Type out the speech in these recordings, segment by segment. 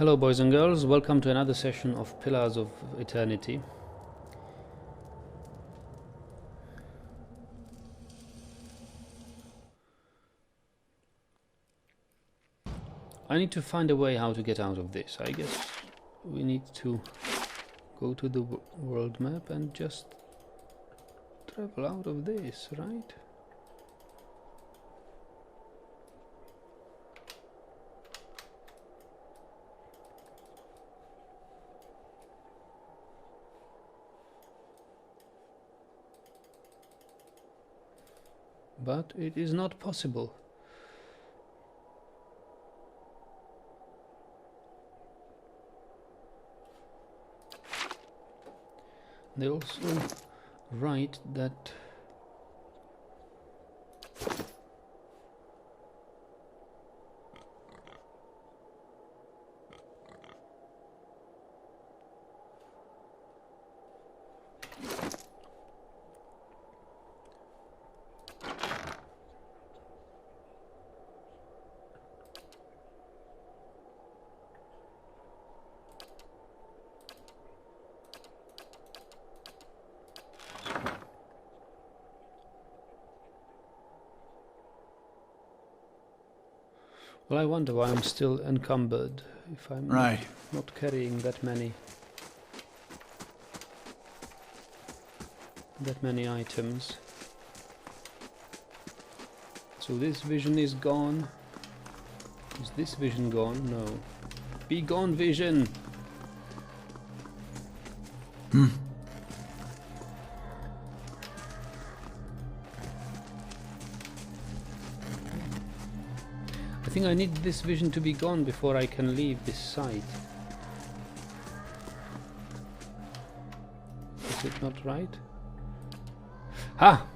Hello boys and girls, welcome to another session of Pillars of Eternity. I need to find a way how to get out of this. I guess we need to go to the world map and just travel out of this, right? But it is not possible. They also write that well, I wonder why I'm still encumbered if I'm not carrying that many items. So this vision is gone. Is this vision gone? No. Be gone, vision! I think I need this vision to be gone before I can leave this site. Is it not right? Ha!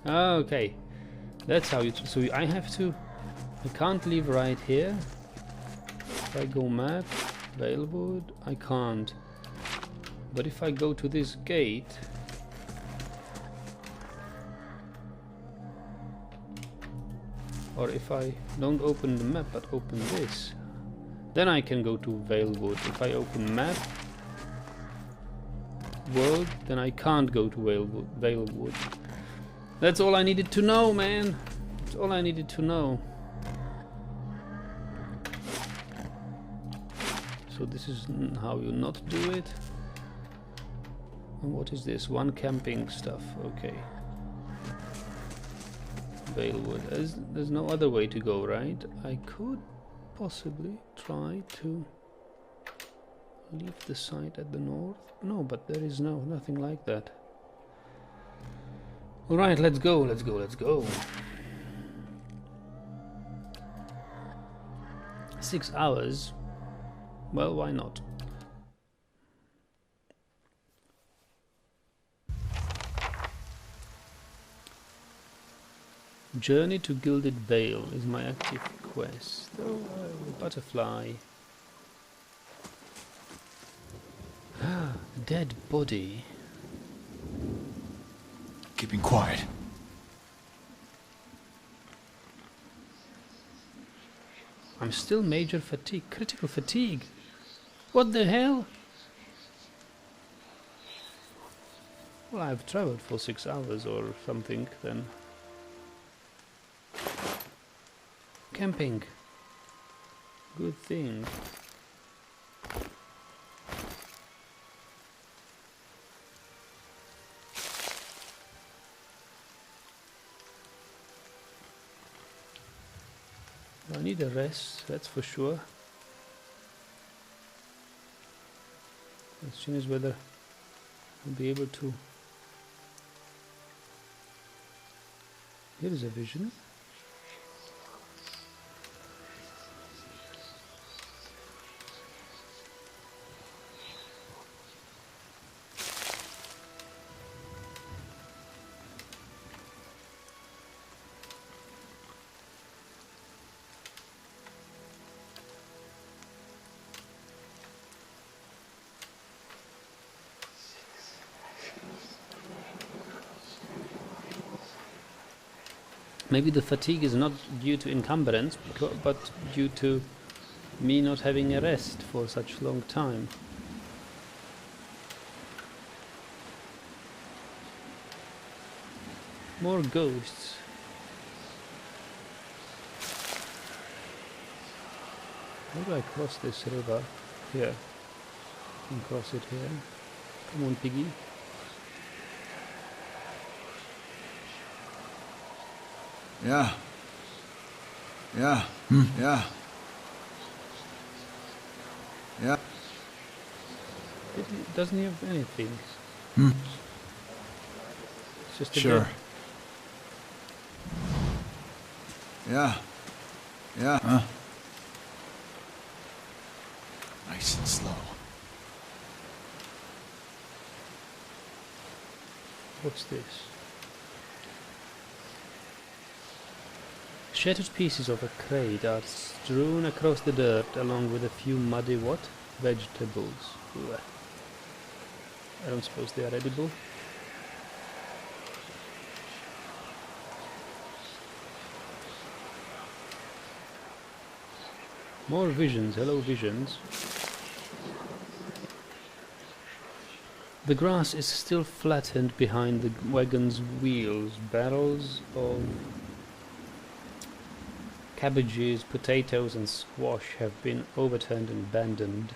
Okay. That's how you... So I have to... I can't leave right here. If I go map, Valewood, I can't. But if I go to this gate... Or if I don't open the map but open this, then I can go to Valewood. If I open map, world, then I can't go to Valewood. That's all I needed to know, man. That's all I needed to know. So this is how you not do it. And what is this? One camping stuff. Okay. Valewood. There's no other way to go, right? I could possibly try to leave the site at the north. No, but there is nothing like that. Alright, let's go. 6 hours. Well, why not? Journey to Gilded Vale is my active quest. Oh, butterfly. Dead body. Keeping quiet. I'm still major fatigue, critical fatigue. What the hell? Well, I've traveled for 6 hours or something then. Camping. Good thing. I need a rest, that's for sure. The question is whether I'll be able to... Here is a vision. Maybe the fatigue is not due to encumbrance, but due to me not having a rest for such long time. More ghosts. How do I cross this river? Here. I can cross it here. Come on, piggy. Yeah. Yeah. Yeah. Yeah. Doesn't he have anything? It's just a Sure. dead. Yeah. Yeah. Nice and slow. What's this? Shattered pieces of a crate are strewn across the dirt along with a few muddy what? Vegetables. Ugh. I don't suppose they are edible. More visions. Hello, visions. The grass is still flattened behind the wagon's wheels. Barrels of cabbages, potatoes and squash have been overturned and abandoned.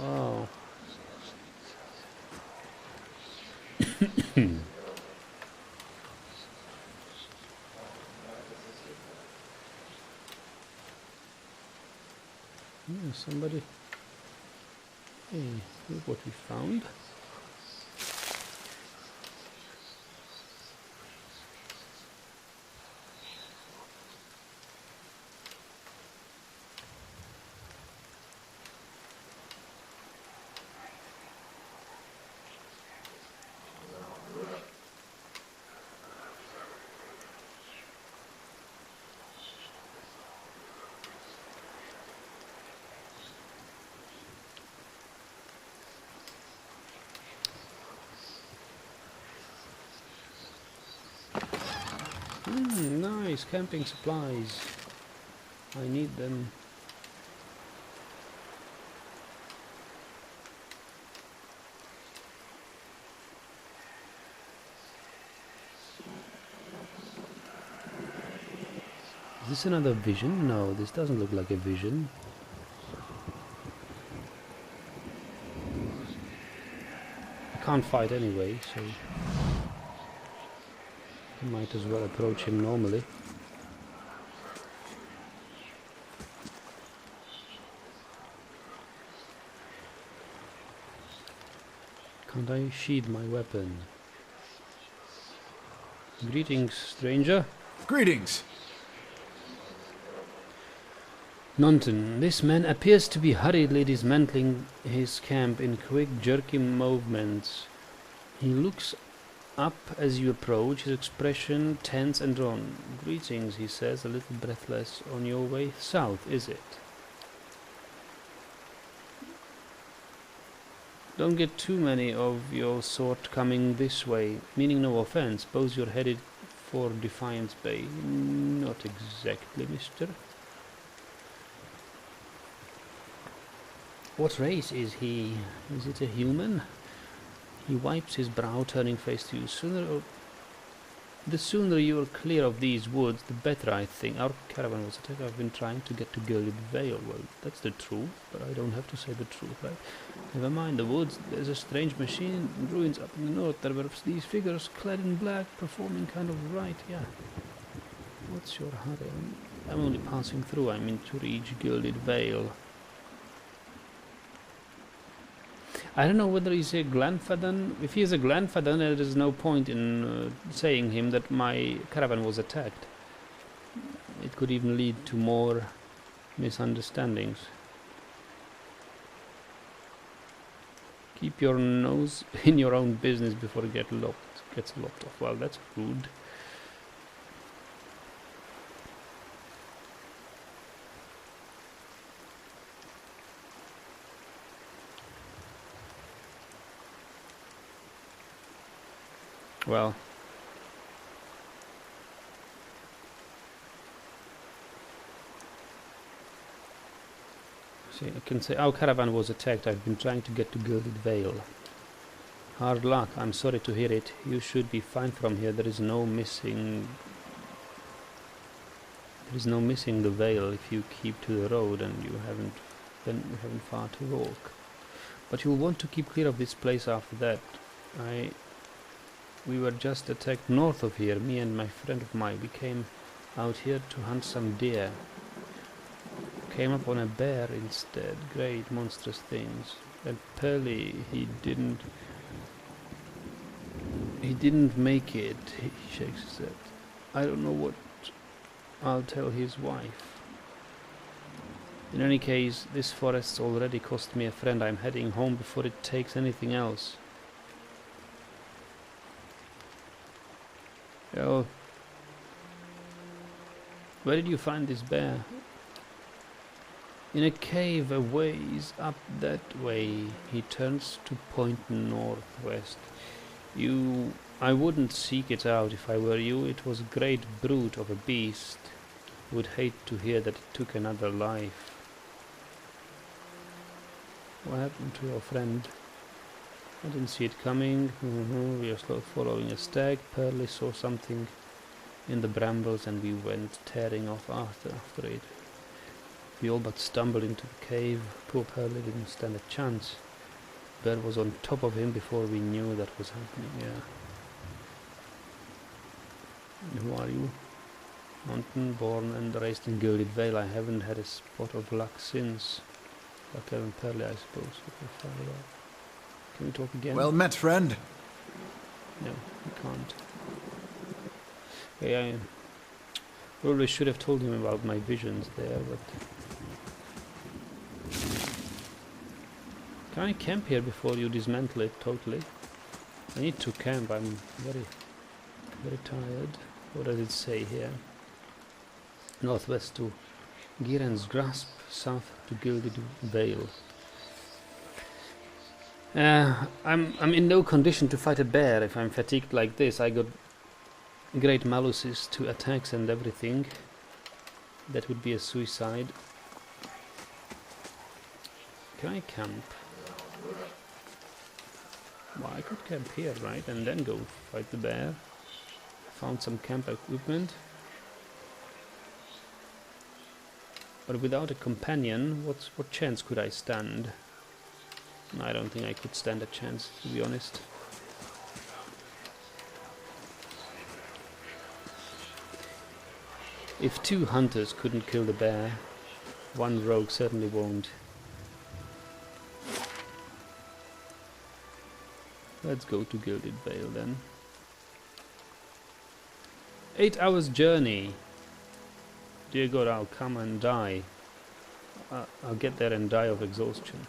Oh. Yeah, somebody. Hey, look what we found. Nice camping supplies. I need them. Is this another vision? No, this doesn't look like a vision. I can't fight anyway, so I might as well approach him normally. Can't I sheathe my weapon? Greetings, stranger. Greetings. Nonton, this man appears to be hurriedly dismantling his camp in quick, jerky movements. He looks up as you approach, his expression tense and drawn. Greetings, he says, a little breathless. On your way south, is it? Don't get too many of your sort coming this way. Meaning no offense. Suppose you're headed for Defiance Bay. Not exactly, mister. What race is he? Is it a human? He wipes his brow, turning face to you. The sooner you're clear of these woods, the better, I think. Our caravan was attacked. I've been trying to get to Gilded Vale. Well, that's the truth, but I don't have to say the truth, right? Never mind the woods. There's a strange machine in ruins up in the north. There were these figures clad in black, performing kind of right, yeah. What's your hurry? I'm only passing through. I mean to reach Gilded Vale. I don't know whether he's a Glanfadden. If he is a Glanfadden, there is no point in saying him that my caravan was attacked. It could even lead to more misunderstandings. Keep your nose in your own business before it gets lopped off. Well, that's rude. Well, See, I can say our caravan was attacked. I've been trying to get to Gilded Vale. Hard luck. I'm sorry to hear it. You should be fine from here. There is no missing the Vale if you keep to the road, and then you haven't far to walk. But you'll want to keep clear of this place after that. We were just attacked north of here. Me and my friend of mine. We came out here to hunt some deer. Came up on a bear instead. Great monstrous things. And Pearly, he didn't make it. He shakes his head. I don't know what I'll tell his wife. In any case, this forest's already cost me a friend. I'm heading home before it takes anything else. Oh. Where did you find this bear? In a cave a ways up that way. He turns to point northwest. I wouldn't seek it out if I were you. It was a great brute of a beast. Would hate to hear that it took another life. What happened to your friend? I didn't see it coming. We are slow following a stag. Pearly saw something in the brambles and we went tearing off after it. We all but stumbled into the cave. Poor Pearly didn't stand a chance. Bear was on top of him before we knew that was happening. Yeah. And who are you? Mountain born and raised in Gilded Vale. I haven't had a spot of luck since. Like Kevin Pearly, I suppose. Can we talk again? Well met, friend. No, we can't. Okay, I probably should have told him about my visions there, but... Can I camp here before you dismantle it totally? I need to camp. I'm very tired. What does it say here? Northwest to Giren's Grasp, south to Gilded Vale. I'm in no condition to fight a bear if I'm fatigued like this. I got great maluses to attacks and everything. That would be a suicide. Can I camp? Well, I could camp here, right? And then go fight the bear. Found some camp equipment. But without a companion, what chance could I stand? I don't think I could stand a chance, to be honest. If two hunters couldn't kill the bear, one rogue certainly won't. Let's go to Gilded Vale then. 8 hours journey. Dear God, I'll come and die. I'll get there and die of exhaustion.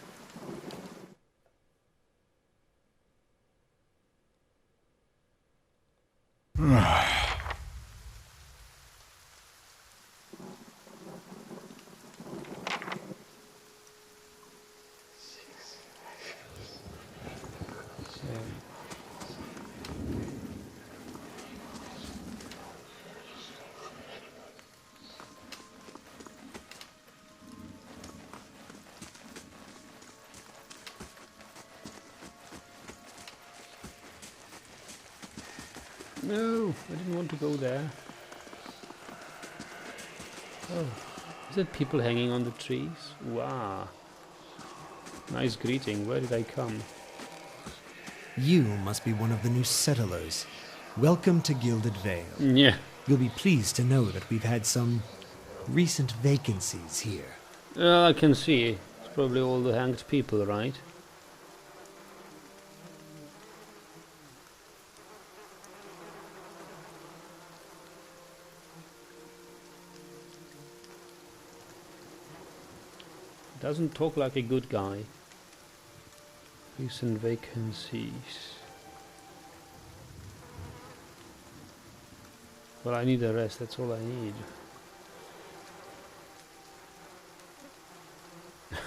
No, I didn't want to go there. Oh, is it people hanging on the trees? Wow. Nice greeting. Where did I come? You must be one of the new settlers. Welcome to Gilded Vale. Yeah. You'll be pleased to know that we've had some recent vacancies here. I can see. It's probably all the hanged people, right? Doesn't talk like a good guy. Recent vacancies. Well, I need a rest, that's all I need.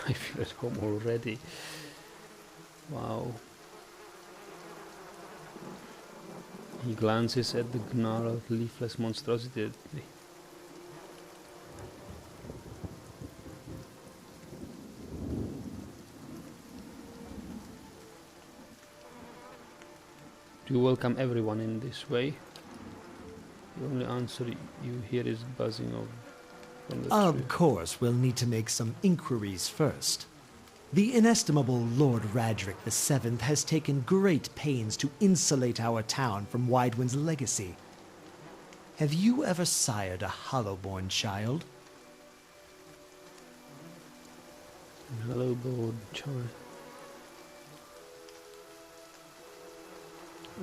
I feel at home already. Wow. He glances at the gnarled, leafless monstrosity. Do you welcome everyone in this way? The only answer you hear is buzzing from the tree. Of course, we'll need to make some inquiries first. The inestimable Lord Radric VII has taken great pains to insulate our town from Widewind's legacy. Have you ever sired a Hollowborn child? Hollowborn child.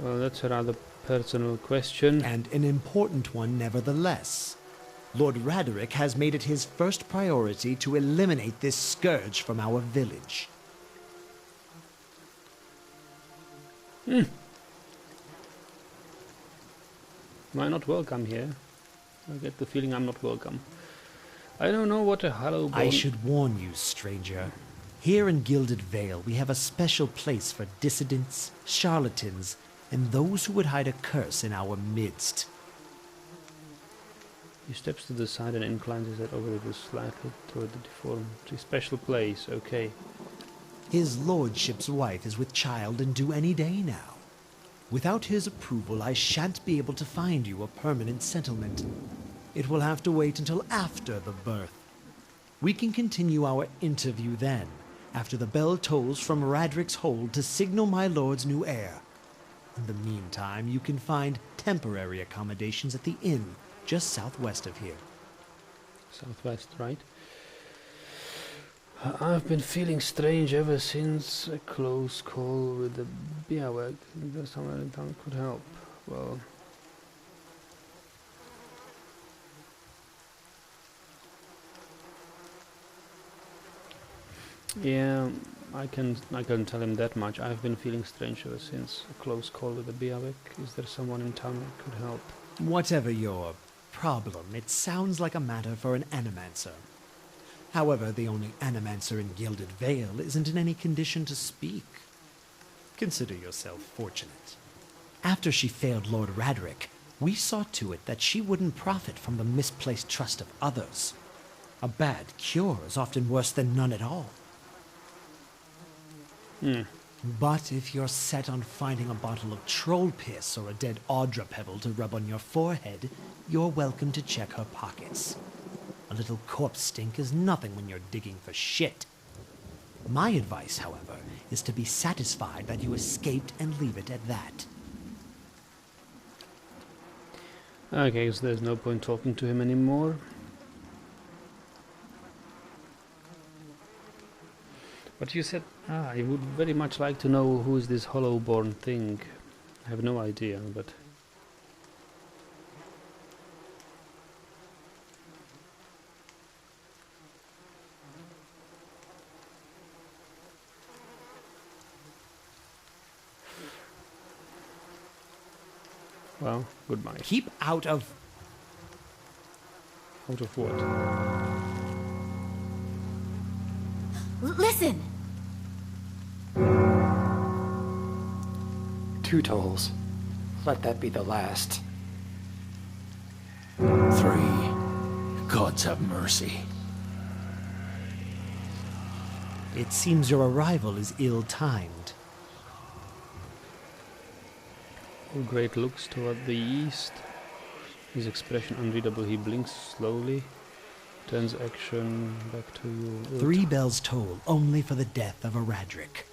Well, that's a rather personal question. And an important one nevertheless. Lord Raderick has made it his first priority to eliminate this scourge from our village. Am I not welcome here? I get the feeling I'm not welcome. I don't know what a Hollowborn... I should warn you, stranger. Here in Gilded Vale, we have a special place for dissidents, charlatans, and those who would hide a curse in our midst. He steps to the side and inclines his head over to slightly toward the deformed special place. Okay. His lordship's wife is with child and due any day now. Without his approval, I shan't be able to find you a permanent settlement. It will have to wait until after the birth. We can continue our interview then, after the bell tolls from Radric's hold to signal my lord's new heir. In the meantime, you can find temporary accommodations at the inn just southwest of here. Southwest, right? I've been feeling strange ever since a close call with the Biawag. There's someone in town could help. Well... yeah, I can tell him that much. I've been feeling strange ever since a close call with the Biawag. Is there someone in town that could help? Whatever your problem, it sounds like a matter for an animancer. However, the only animancer in Gilded Vale isn't in any condition to speak. Consider yourself fortunate. After she failed Lord Radric, we saw to it that she wouldn't profit from the misplaced trust of others. A bad cure is often worse than none at all. But if you're set on finding a bottle of troll piss or a dead Audra pebble to rub on your forehead, you're welcome to check her pockets. A little corpse stink is nothing when you're digging for shit. My advice, however, is to be satisfied that you escaped and leave it at that. Okay, so there's no point talking to him anymore. But you said, I would very much like to know who is this Hollowborn thing. I have no idea, but... well, goodbye. Keep out of... Out of what? Listen! 2 tolls. Let that be the last. 3. Gods have mercy. It seems your arrival is ill-timed. Great looks toward the east. His expression unreadable. He blinks slowly. Turns action back to you. 3 bells toll only for the death of a Radric.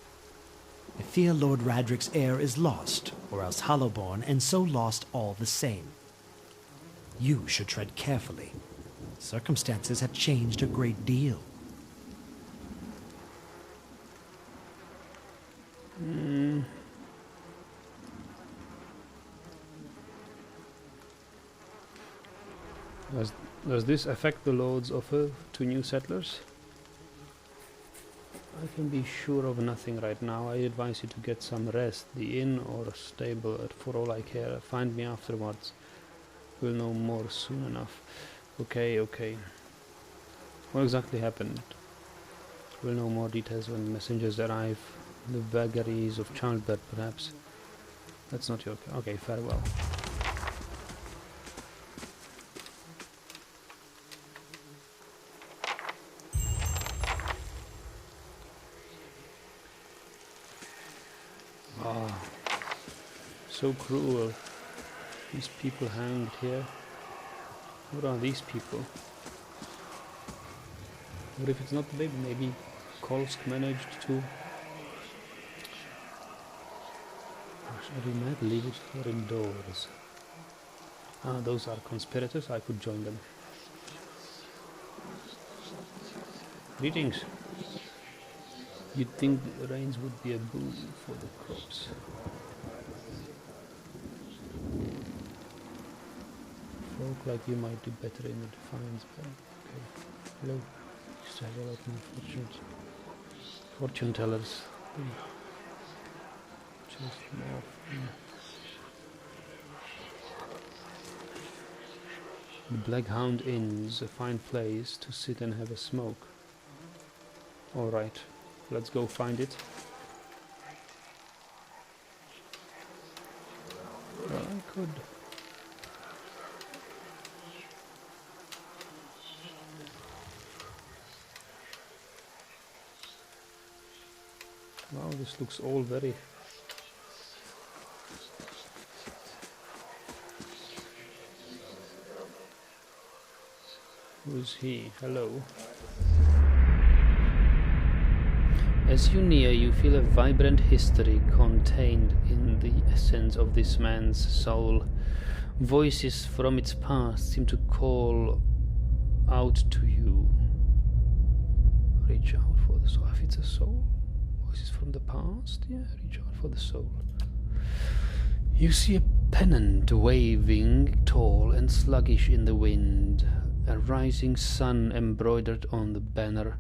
I fear Lord Radric's heir is lost, or else Hollowborn, and so lost all the same. You should tread carefully. Circumstances have changed a great deal. Does this affect the Lord's offer to new settlers? I can be sure of nothing right now. I advise you to get some rest. The inn or stable, for all I care. Find me afterwards. We'll know more soon enough. Okay. What exactly happened? We'll know more details when the messengers arrive. The vagaries of childbirth, perhaps. That's not your... okay, farewell. so cruel. These people hanged here. What are these people? What if it's not the baby? Maybe Kolsk managed to... Gosh, are we mad? Leave it here indoors. Ah, those are conspirators. I could join them. Greetings. You'd think the rains would be a boon for the crops. Folk like you might do better in the Defiance Bank. Okay. Hello. Used to have a lot more fortune tellers. Just more. The Black Hound Inn's a fine place to sit and have a smoke. Alright, let's go find it. Well, I could... Wow, this looks all very... Who is he? Hello. As you near, you feel a vibrant history contained in the essence of this man's soul. Voices from its past seem to call out to you. Reach out for the soul. If it's a soul? Voices from the past? Yeah, reach out for the soul. You see a pennant waving tall and sluggish in the wind. A rising sun embroidered on the banner.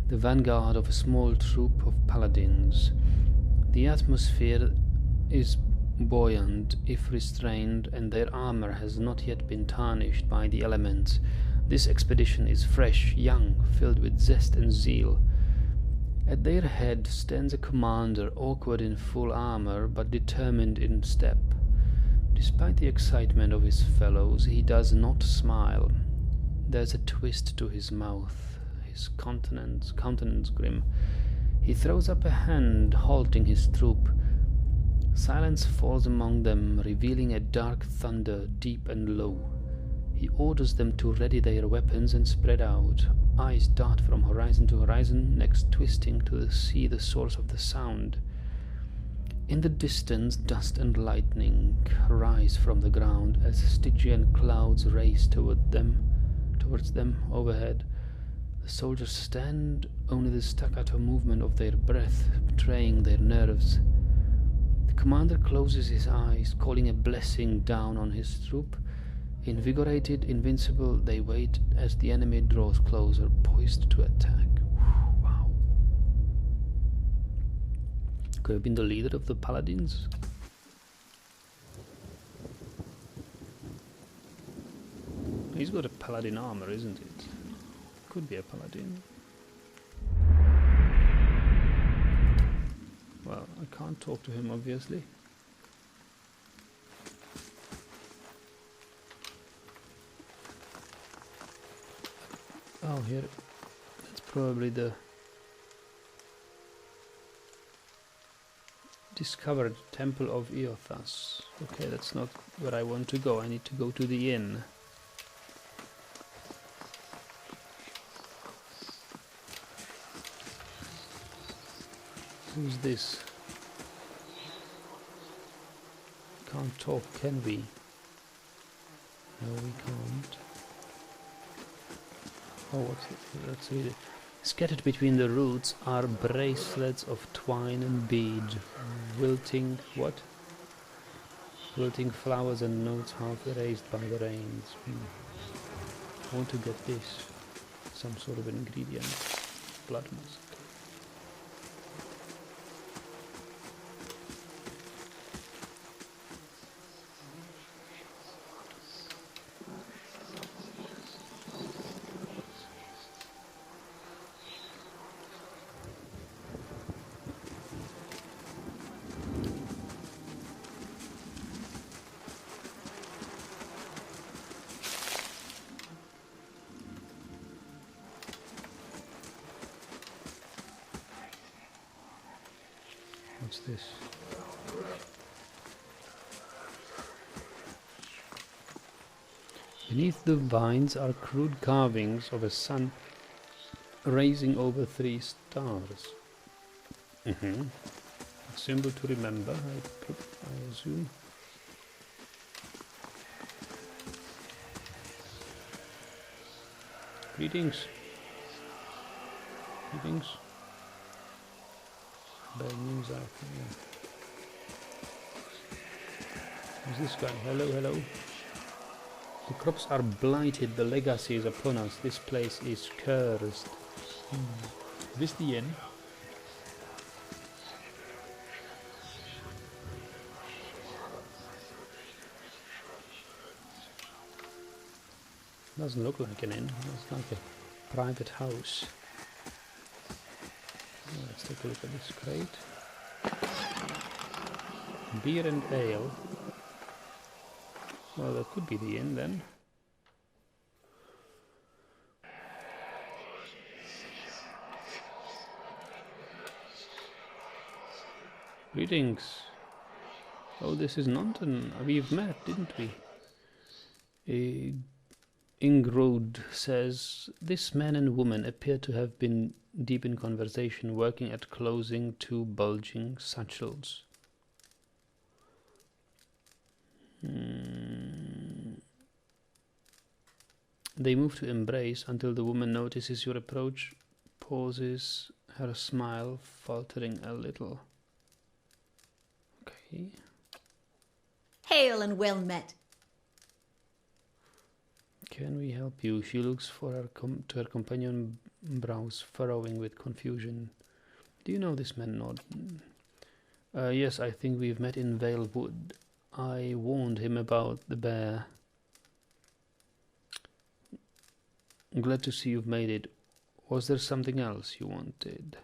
The vanguard of a small troop of paladins. The atmosphere is buoyant if restrained, and their armor has not yet been tarnished by the elements. This expedition is fresh, young, filled with zest and zeal. At their head stands a commander, awkward in full armor, but determined in step. Despite the excitement of his fellows, he does not smile. There's a twist to his mouth, his countenance grim. He throws up a hand, halting his troop. Silence falls among them, revealing a dark thunder, deep and low. He orders them to ready their weapons and spread out. Eyes dart from horizon to horizon, necks twisting to see the source of the sound. In the distance, dust and lightning rise from the ground as Stygian clouds race towards them overhead. The soldiers stand, only the staccato movement of their breath betraying their nerves. The commander closes his eyes, calling a blessing down on his troop. Invigorated, invincible, they wait as the enemy draws closer, poised to attack. Wow. Could have been the leader of the paladins. He's got a paladin armor, isn't it? Could be a paladin. Well, I can't talk to him, obviously. Oh, here. That's probably the discovered temple of Eothas. Okay, that's not where I want to go. I need to go to the inn. Who's this? Can't talk, can we? No, we can't. Oh, what's it? Let's read it. Scattered between the roots are bracelets of twine and bead, wilting what? Wilting flowers and notes half erased by the rains. I want to get this. Some sort of an ingredient. Blood musk. What's this? Beneath the vines are crude carvings of a sun rising over 3 stars. A symbol to remember, I assume. Greetings. Greetings. Bad news out here. Who's this guy? Hello, hello. The crops are blighted, the legacy is upon us. This place is cursed. Is this the inn? Doesn't look like an inn, it's like a private house. Let's take a look at this crate. Beer and ale. Well, that could be the inn then. Greetings. Oh, this is Nanton. We've met, didn't we? Ingrode says, this man and woman appear to have been deep in conversation, working at closing 2 bulging satchels. They move to embrace until the woman notices your approach, pauses, her smile faltering a little. Okay. Hail and well met. Can we help you? She looks for her to her companion, brows furrowing with confusion. Do you know this man, Norton? Yes, I think we've met in Vale Wood. I warned him about the bear. I'm glad to see you've made it. Was there something else you wanted?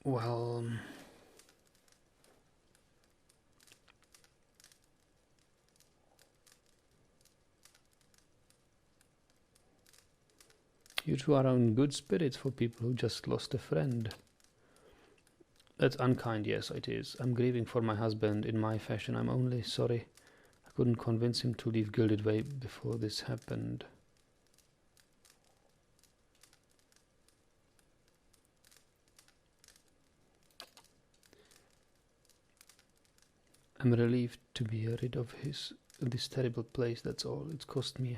Well, you two are in good spirits for people who just lost a friend. That's unkind, yes, it is. I'm grieving for my husband in my fashion. I'm only sorry I couldn't convince him to leave Gilded Vale before this happened. I'm relieved to be rid of this terrible place, that's all. It's cost me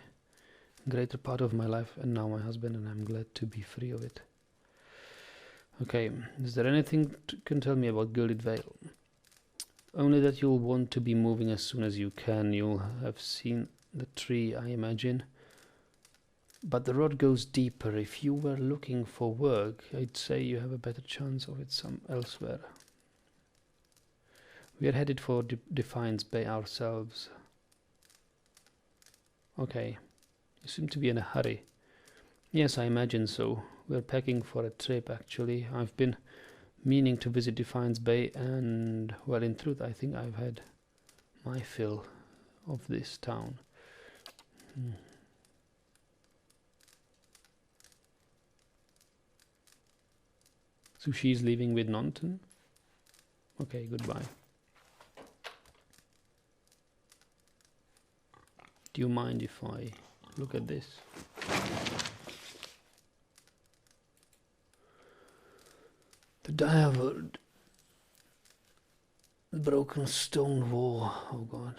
a greater part of my life and now my husband, and I'm glad to be free of it. Okay, is there anything you can tell me about Gilded Vale? Only that you'll want to be moving as soon as you can. You'll have seen the tree, I imagine. But the road goes deeper. If you were looking for work, I'd say you have a better chance of it elsewhere. We are headed for Defiance Bay ourselves. Okay, you seem to be in a hurry. Yes, I imagine so. We're packing for a trip, actually. I've been meaning to visit Defiance Bay, and, well, in truth, I think I've had my fill of this town. So she's leaving with Nanton? Okay, goodbye. Do you mind if I look at this? The Direwolf, the broken stone wall. Oh God.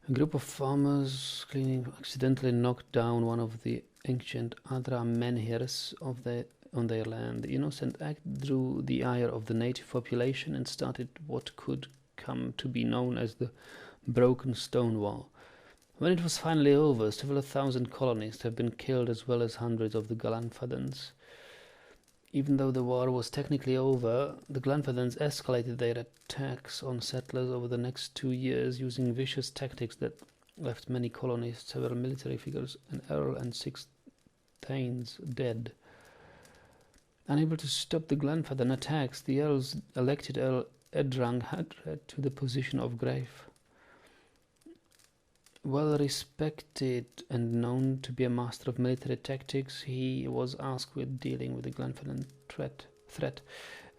A group of farmers cleaning accidentally knocked down one of the ancient Adra menhirs on their land. The innocent act drew the ire of the native population and started what could come to be known as the Broken Stone Wall. When it was finally over, several thousand colonists have been killed as well as hundreds of the Glanfadens. Even though the war was technically over, the Glanfadens escalated their attacks on settlers over the next 2 years using vicious tactics that left many colonists, several military figures, an earl and 6 thanes dead. Unable to stop the Glanfaden attacks, the earls elected Earl Edrang Hadred to the position of Grave. Well respected and known to be a master of military tactics, he was asked with dealing with the Glenfarthlan threat.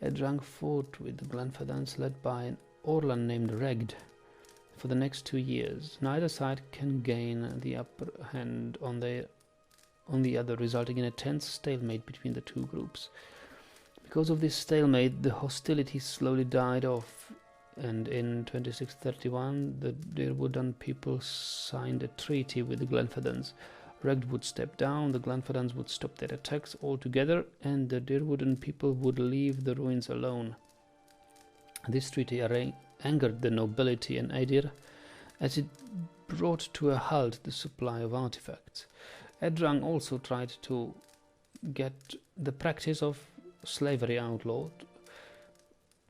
Edrang fought with the Glenfarthans led by an Orlan named Regd for the next 2 years. Neither side can gain the upper hand on the other, resulting in a tense stalemate between the two groups. Because of this stalemate, the hostilities slowly died off, and in 2631 the Dirwoodan people signed a treaty with the Glenfarthans. Regd would step down, the Glenfarthans would stop their attacks altogether, and the Dirwoodan people would leave the ruins alone. This treaty angered the nobility and Aedir, as it brought to a halt the supply of artifacts. Edrang also tried to get the practice of slavery outlawed,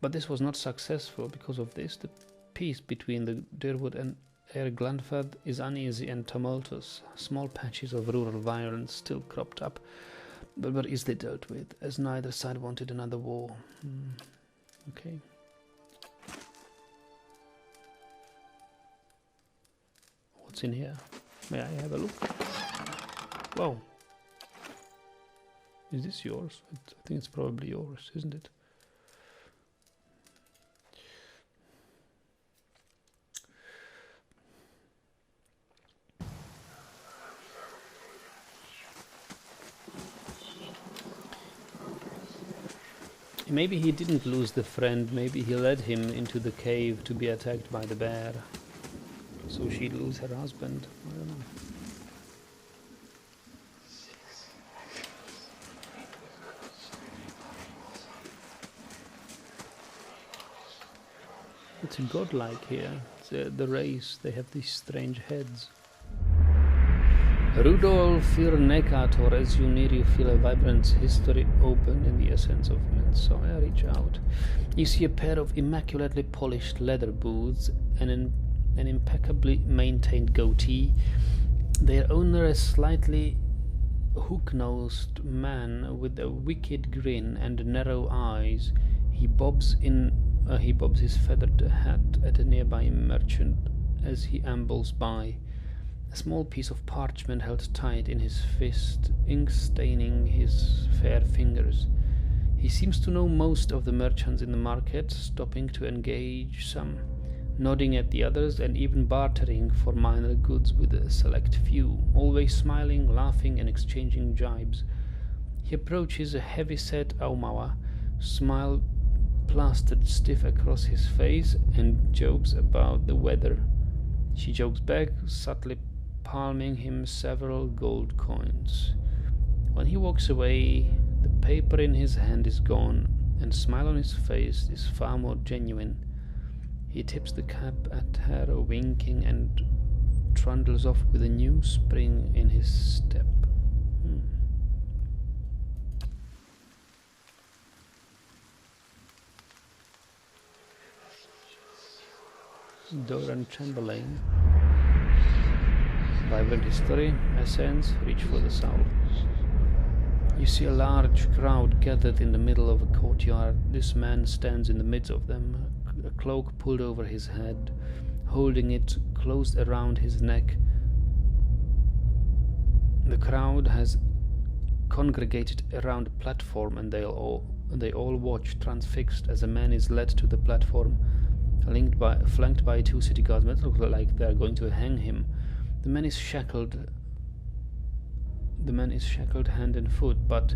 but this was not successful. Because of this, the peace between the Dirwood and Eir Glenfad is uneasy and tumultuous. Small patches of rural violence still cropped up, but were easily dealt with, as neither side wanted another war. Okay. What's in here? May I have a look? Whoa. Is this yours? I think it's probably yours, isn't it? Maybe he didn't lose the friend, maybe he led him into the cave to be attacked by the bear, so she'd lose her husband. I don't know. It's godlike here. It's, the race, they have these strange heads. Rudolf Nekat, or as you near, you feel a vibrant history open in the essence of men. So I reach out. You see a pair of immaculately polished leather boots and an impeccably maintained goatee. Their owner, a slightly hook-nosed man with a wicked grin and narrow eyes. He bobs his feathered hat at a nearby merchant as he ambles by. A small piece of parchment held tight in his fist, ink staining his fair fingers. He seems to know most of the merchants in the market, stopping to engage some, nodding at the others, and even bartering for minor goods with a select few, always smiling, laughing, and exchanging jibes. He approaches a heavy-set Aumawa, smile plastered stiff across his face, and jokes about the weather. She jokes back, subtly palming him several gold coins. When he walks away, the paper in his hand is gone, and the smile on his face is far more genuine. He tips the cap at her, winking, and trundles off with a new spring in his step. Doran Chamberlain. Vibrant history, essence, reach for the south. You see a large crowd gathered in the middle of a courtyard. This man stands in the midst of them, a cloak pulled over his head, holding it closed around his neck. The crowd has congregated around the platform, and they all watch, transfixed, as a man is led to the platform, flanked by two city guards. It looks like they are going to hang him. The man is shackled hand and foot, but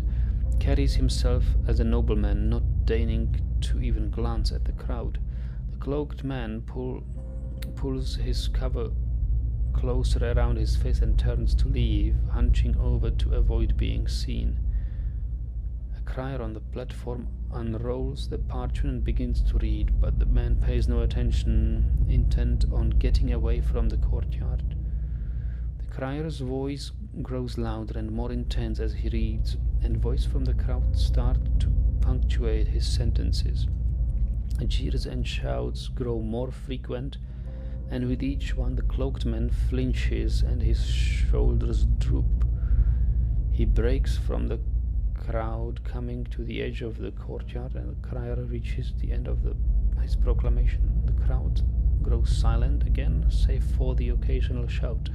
carries himself as a nobleman, not deigning to even glance at the crowd. The cloaked man pulls his cover closer around his face and turns to leave, hunching over to avoid being seen. A crier on the platform unrolls the parchment and begins to read, but the man pays no attention, intent on getting away from the courtyard. The crier's voice grows louder and more intense as he reads, and voices from the crowd start to punctuate his sentences. Jeers and shouts grow more frequent, and with each one the cloaked man flinches and his shoulders droop. He breaks from the crowd, coming to the edge of the courtyard, and the crier reaches the end of his proclamation. The crowd grows silent again, save for the occasional shout.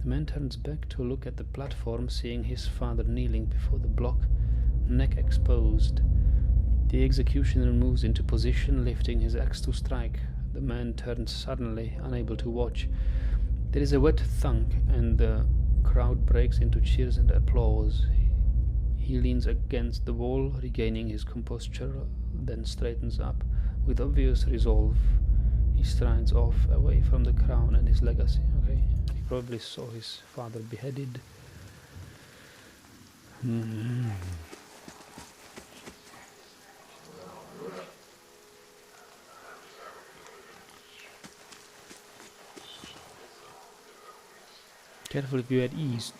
The man turns back to look at the platform, seeing his father kneeling before the block, neck exposed. The executioner moves into position, lifting his axe to strike. The man turns suddenly, unable to watch. There is a wet thunk, and the crowd breaks into cheers and applause. He leans against the wall, regaining his composure, then straightens up. With obvious resolve, he strides off, away from the crown and his legacy. Okay, he probably saw his father beheaded. Careful if you head east.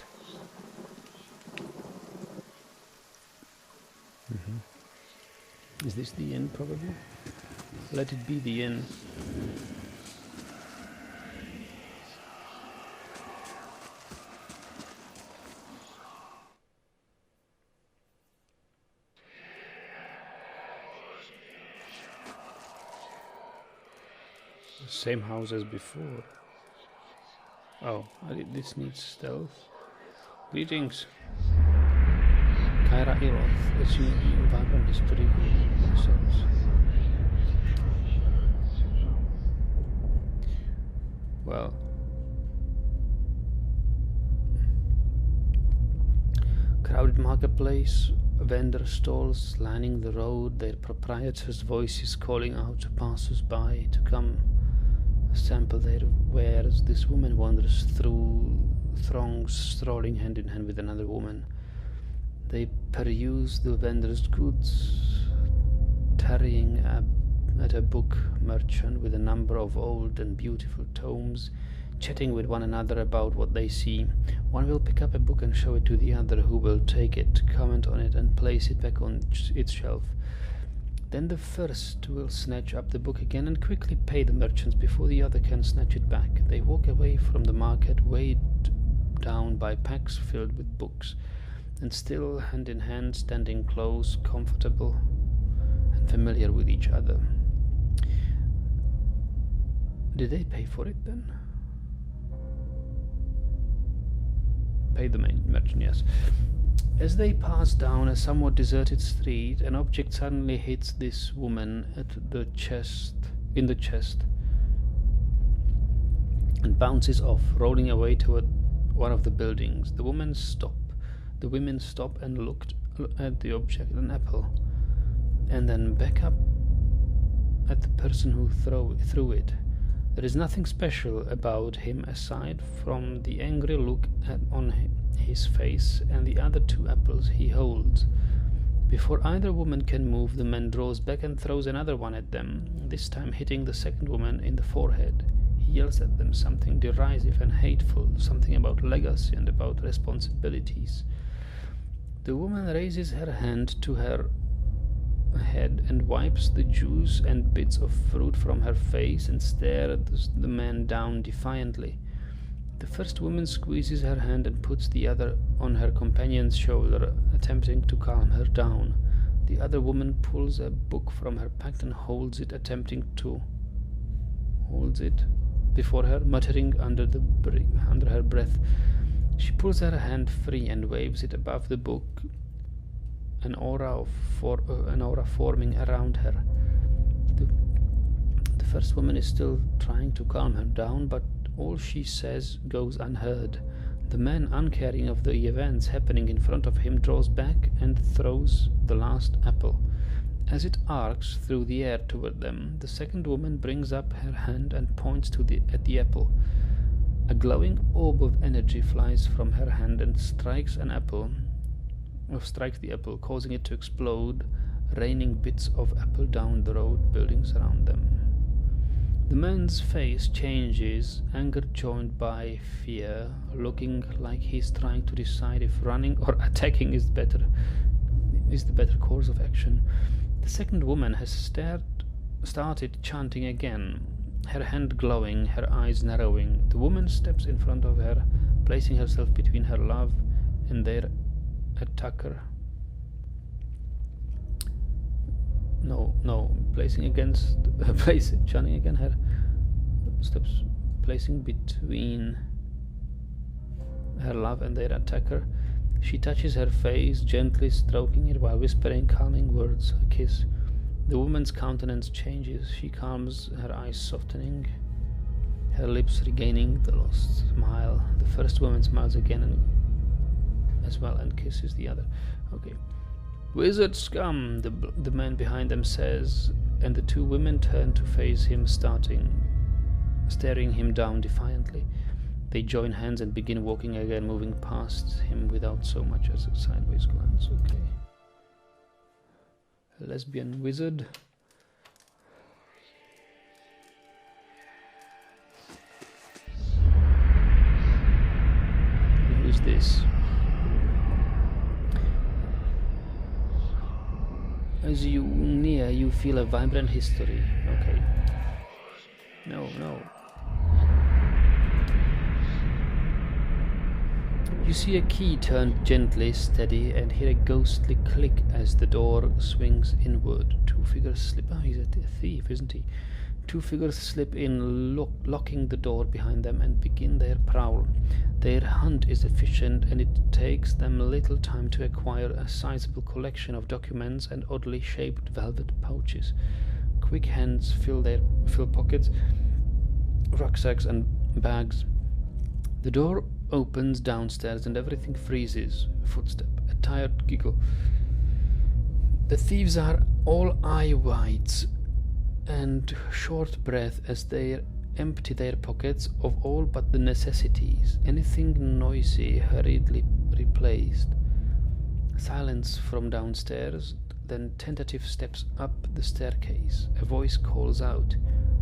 Is this the inn, probably? Let it be the inn. Same house as before. Oh, this needs stealth. Greetings. Kyra Eroth, assuming vibrant history themselves. Well, crowded marketplace, vendor stalls lining the road, their proprietors' voices calling out to passers-by to come sample their wares. This woman wanders through throngs, strolling hand in hand with another woman. They peruse the vendor's goods, tarrying at a book merchant with a number of old and beautiful tomes, chatting with one another about what they see. One will pick up a book and show it to the other, who will take it, comment on it, and place it back on its shelf. Then the first will snatch up the book again and quickly pay the merchants before the other can snatch it back. They walk away from the market, weighed down by packs filled with books, and still hand in hand, standing close, comfortable and familiar with each other. Did they pay for it then? Pay the main merchant, yes. As they pass down a somewhat deserted street, an object suddenly hits this woman in the chest, and bounces off, rolling away toward one of the buildings. The women stop and looked at the object, an apple, and then back up at the person who threw it. There is nothing special about him aside from the angry look on his face and the other two apples he holds. Before either woman can move, the man draws back and throws another one at them, this time hitting the second woman in the forehead. He yells at them something derisive and hateful, something about legacy and about responsibilities. The woman raises her hand to her head and wipes the juice and bits of fruit from her face and stares the man down defiantly. The first woman squeezes her hand and puts the other on her companion's shoulder, attempting to calm her down. The other woman pulls a book from her pack and holds it before her, muttering under her breath. She pulls her hand free and waves it above the book, an aura forming around her. The first woman is still trying to calm her down, but all she says goes unheard. The man, uncaring of the events happening in front of him, draws back and throws the last apple. As it arcs through the air toward them, the second woman brings up her hand and points at the apple. A glowing orb of energy flies from her hand and strikes the apple, causing it to explode, raining bits of apple down the road, buildings around them. The man's face changes, anger joined by fear, looking like he's trying to decide if running or attacking is the better course of action. The second woman has started chanting again, her hand glowing, her eyes narrowing. The woman steps in front of her, placing herself between her love and their attacker. Chanting again, her steps placing between her love and their attacker. She touches her face, gently stroking it while whispering calming words. A kiss. The woman's countenance changes. She calms, her eyes softening, her lips regaining the lost smile. The first woman smiles again as well and kisses the other. Okay. Wizard scum, the man behind them says, and the two women turn to face him, staring him down defiantly. They join hands and begin walking again, moving past him without so much as a sideways glance. Okay. A lesbian wizard. Who's this? As you near, you feel a vibrant history. Okay. No. You see a key turned gently, steady, and hear a ghostly click as the door swings inward. Two figures slip... Oh, he's a thief, isn't he? Two figures slip in, locking the door behind them, and begin their prowl. Their hunt is efficient, and it takes them little time to acquire a sizable collection of documents and oddly shaped velvet pouches. Quick hands fill pockets, rucksacks, and bags. The door opens downstairs, and everything freezes. A footstep, a tired giggle. The thieves are all eye whites and short breath as they empty their pockets of all but the necessities. Anything noisy hurriedly replaced. Silence from downstairs, then tentative steps up the staircase. A voice calls out.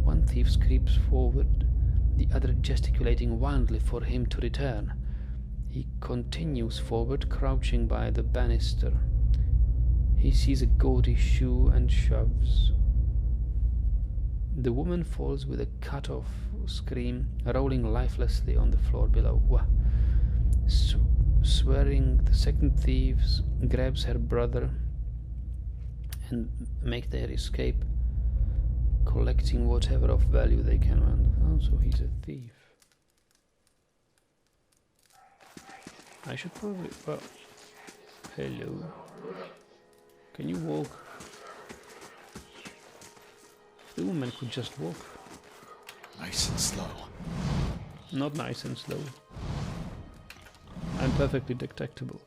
One thief creeps forward, the other gesticulating wildly for him to return. He continues forward, crouching by the banister. He sees a gaudy shoe and shoves. The woman falls with a cut-off scream, rolling lifelessly on the floor below. Swearing, the second thief grabs her brother and make their escape, collecting whatever of value they can. Oh, so he's a thief. I should probably... Well, hello. Can you walk? The woman could just walk. Nice and slow. Not nice and slow. I'm perfectly detectable.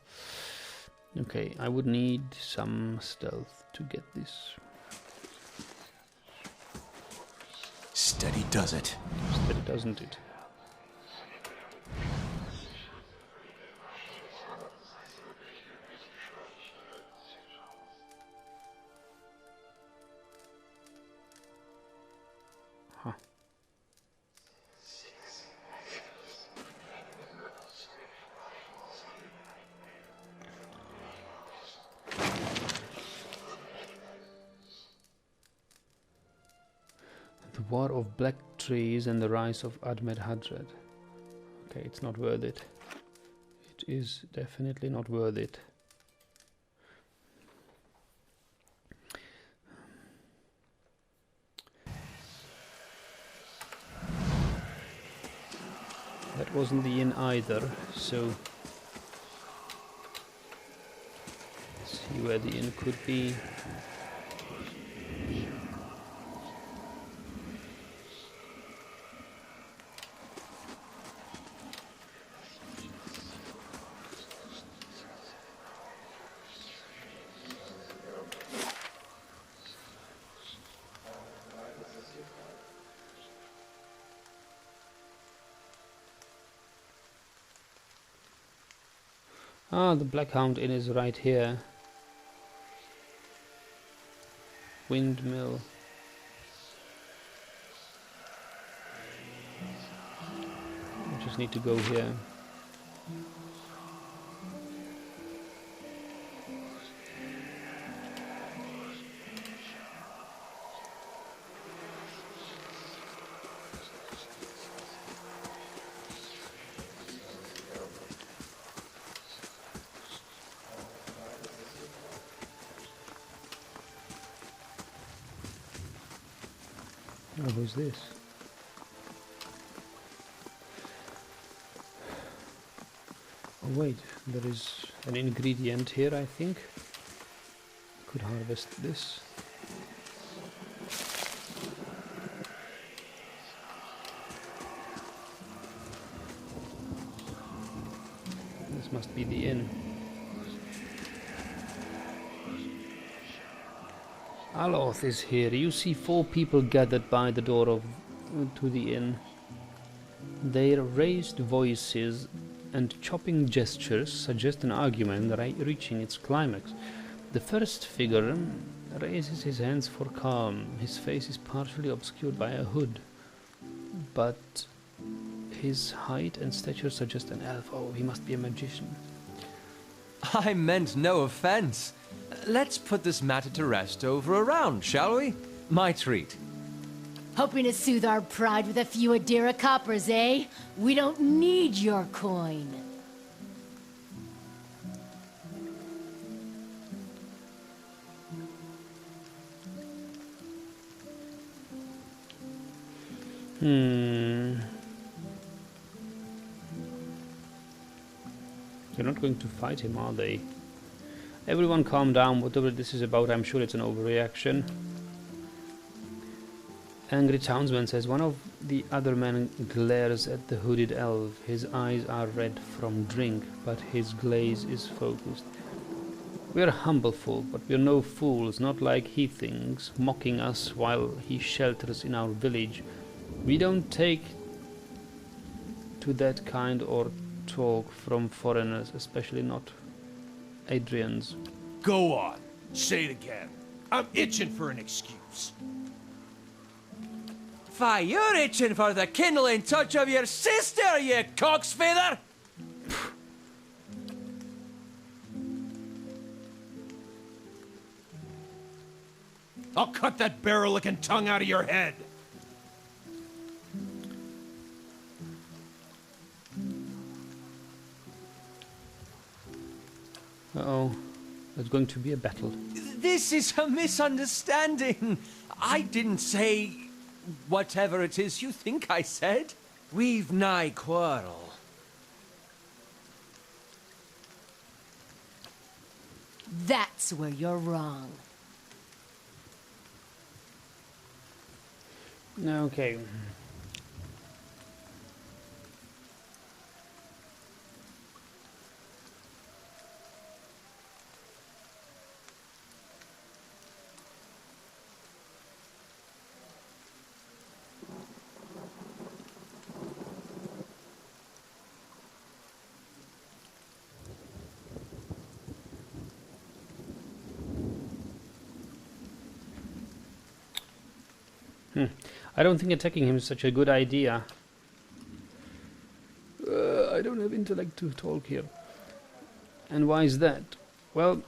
Okay, I would need some stealth to get this. Steady does it. Steady doesn't it? Huh. The War of Black Trees and the Rise of Admed Hadred. Okay, it's not worth it. It is definitely not worth it. That wasn't the inn either, so let's see where the inn could be. Ah, the Blackhound Inn is right here. Windmill. I just need to go here. Oh, who's this? Wait, there is an ingredient here, I think. Could harvest this. This must be the inn. Aloth is here. You see 4 people gathered by the door to the inn. Their raised voices and chopping gestures suggest an argument reaching its climax. The first figure raises his hands for calm. His face is partially obscured by a hood, but his height and stature suggest an elf. Oh, he must be a magician. I meant no offense. Let's put this matter to rest over a round, shall we? My treat. Hoping to soothe our pride with a few Adira coppers, eh? We don't need your coin. They're not going to fight him, are they? Everyone calm down. Whatever this is about, I'm sure it's an overreaction. Angry townsman says. One of the other men glares at the hooded elf. His eyes are red from drink, but his glaze is focused. We're humble folk, but we're no fools, not like he thinks, mocking us while he shelters in our village. We don't take to that kind or talk from foreigners, especially not Adrians. Go on. Say it again. I'm itching for an excuse. Fie, you're itching for the kindling touch of your sister, you cocksfeather! I'll cut that barrel-licking tongue out of your head. Uh-oh. There's going to be a battle. This is a misunderstanding. I didn't say whatever it is you think I said. We've nigh quarrel. That's where you're wrong. Okay. I don't think attacking him is such a good idea. I don't have intellect to talk here. And why is that? Well,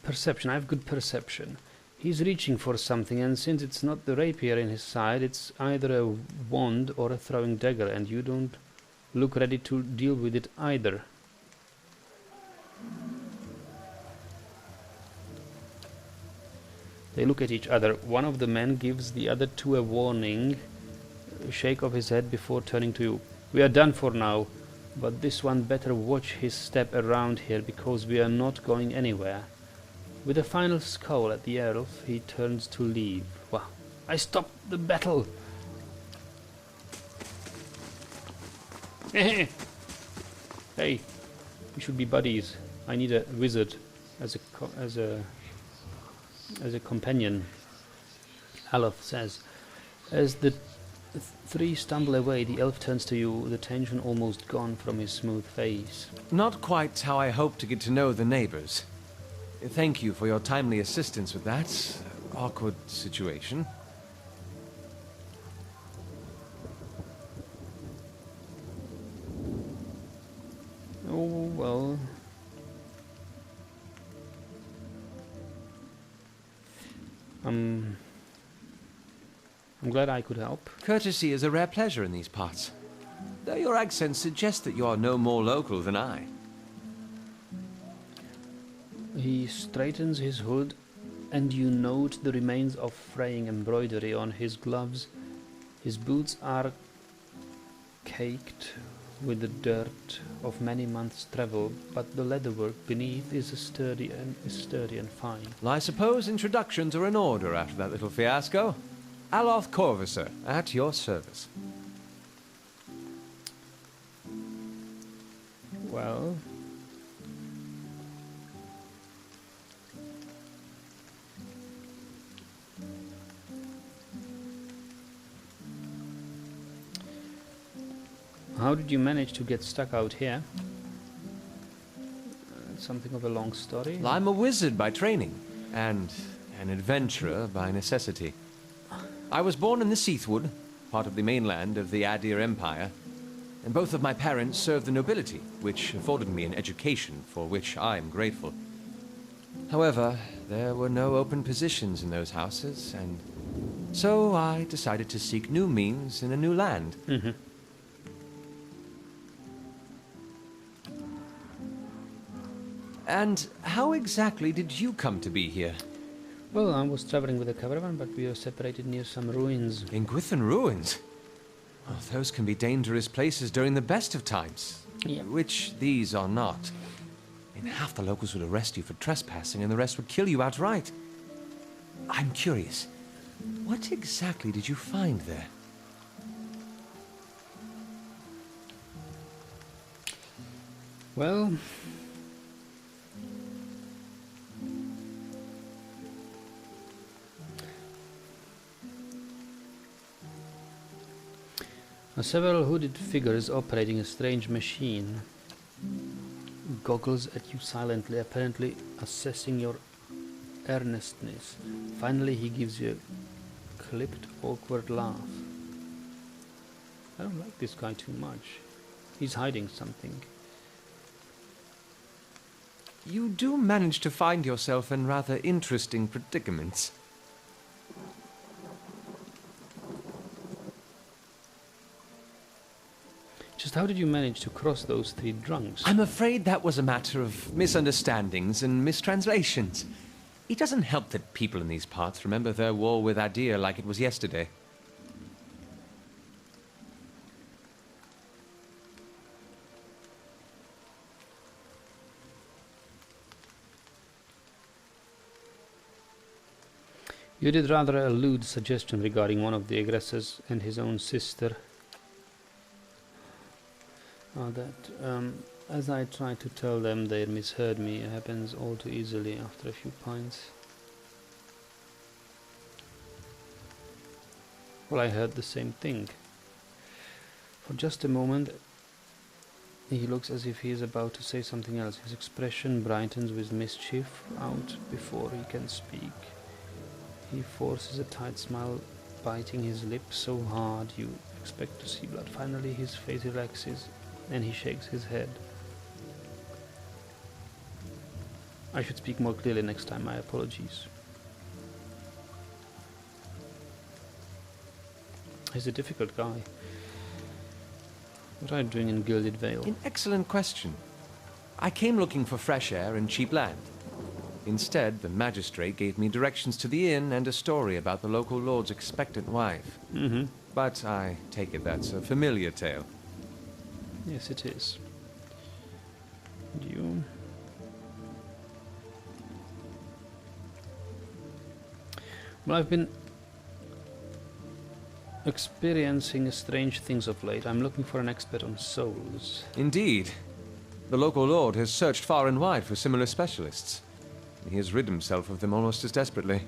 perception. I have good perception. He's reaching for something, and since it's not the rapier in his side, it's either a wand or a throwing dagger, and you don't look ready to deal with it either. They look at each other. One of the men gives the other two a warning shake of his head before turning to you. We are done for now, but this one better watch his step around here, because we are not going anywhere. With a final scowl at the elf, he turns to leave. Wow, I stopped the battle! Hey, we should be buddies. I need a wizard as a companion. Aloth says. As the three stumble away, the elf turns to you, the tension almost gone from his smooth face. Not quite how I hoped to get to know the neighbors. Thank you for your timely assistance with that awkward situation. Oh, well. I'm glad I could help. Courtesy is a rare pleasure in these parts, though your accent suggests that you are no more local than I. He straightens his hood, and you note the remains of fraying embroidery on his gloves. His boots are caked with the dirt of many months' travel, but the leatherwork beneath is sturdy and fine. Well, I suppose introductions are in order after that little fiasco. Aloth Corvusser, at your service. Well, how did you manage to get stuck out here? Something of a long story. Well, I'm a wizard by training, and an adventurer by necessity. I was born in the Seathwood, part of the mainland of the Adir Empire, and both of my parents served the nobility, which afforded me an education for which I am grateful. However, there were no open positions in those houses, and so I decided to seek new means in a new land. Mm-hmm. And how exactly did you come to be here? Well, I was traveling with a caravan, but we were separated near some ruins. In Gwithan ruins? Oh, those can be dangerous places during the best of times. Yeah. Which these are not. I mean, half the locals would arrest you for trespassing and the rest would kill you outright. I'm curious, what exactly did you find there? Well, several hooded figures operating a strange machine. Goggles at you silently, apparently assessing your earnestness. Finally, he gives you a clipped, awkward laugh. I don't like this guy too much. He's hiding something. You do manage to find yourself in rather interesting predicaments. Just how did you manage to cross those three drunks? I'm afraid that was a matter of misunderstandings and mistranslations. It doesn't help that people in these parts remember their war with Adir like it was yesterday. You did rather a lewd suggestion regarding one of the aggressors and his own sister. As I tried to tell them, they misheard me. It happens all too easily after a few pints. Well, I heard the same thing. For just a moment, he looks as if he is about to say something else. His expression brightens with mischief out before he can speak. He forces a tight smile, biting his lips so hard you expect to see blood. Finally, his face relaxes and he shakes his head. I should speak more clearly next time. My apologies. He's a difficult guy. What are you doing in Gilded Vale? An excellent question. I came looking for fresh air and cheap land. Instead, the magistrate gave me directions to the inn and a story about the local lord's expectant wife. Mm-hmm. But I take it that's a familiar tale. Yes, it is. And you? Well, I've been experiencing strange things of late. I'm looking for an expert on souls. Indeed. The local lord has searched far and wide for similar specialists. He has rid himself of them almost as desperately.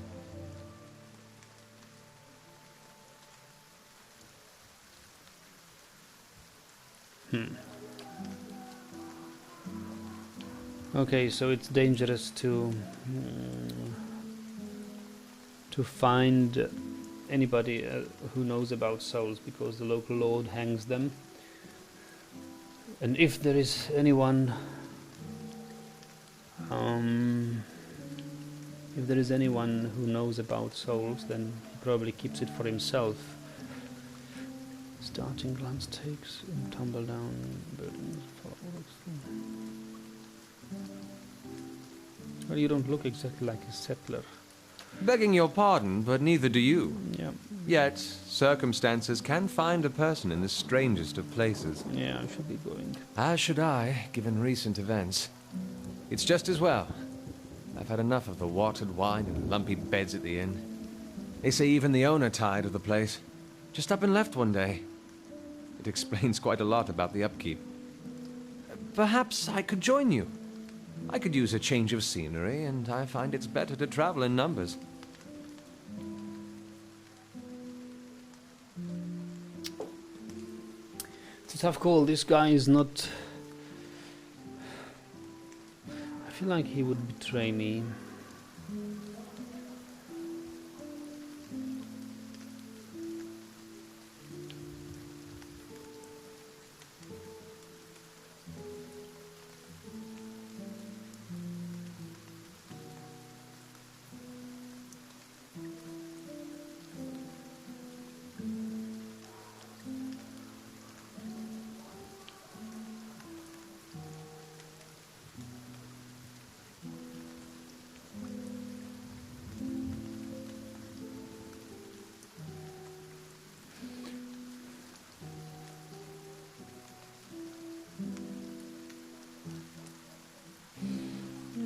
Okay, so it's dangerous to find anybody who knows about souls because the local lord hangs them. And if there is anyone who knows about souls, then he probably keeps it for himself. Starting glance takes and tumble down buildings. Well, you don't look exactly like a settler. Begging your pardon, but neither do you. Yeah. Yet, circumstances can find a person in the strangest of places. Yeah, I should be going. As should I, given recent events. It's just as well. I've had enough of the watered wine and lumpy beds at the inn. They say even the owner tired of the place. Just up and left one day. It explains quite a lot about the upkeep. Perhaps I could join you. I could use a change of scenery, and I find it's better to travel in numbers. It's a tough call. This guy is not... I feel like he would betray me.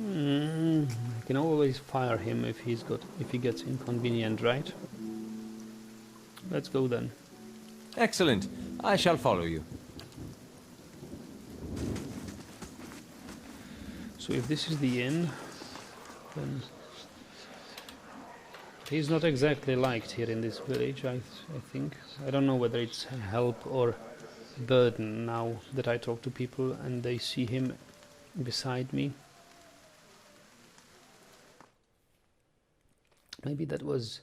I can always fire him if he gets inconvenient, right? Let's go then. Excellent. I shall follow you. So if this is the inn, then he's not exactly liked here in this village, I think. I don't know whether it's help or burden now that I talk to people and they see him beside me. Maybe that was...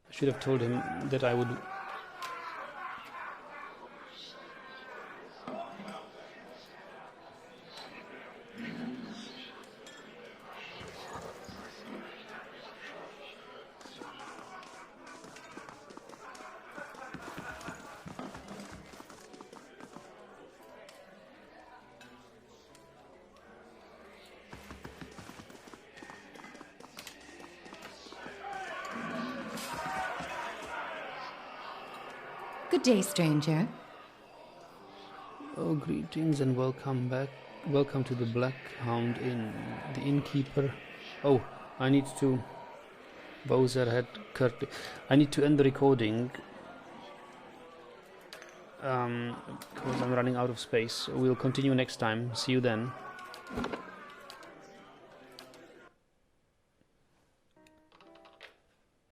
I should have told him that I would... Good day, stranger. Oh, greetings and welcome back. Welcome to the Black Hound Inn. The innkeeper... Oh, I need to... Bowser had curtly... I need to end the recording. Because I'm running out of space. We'll continue next time. See you then.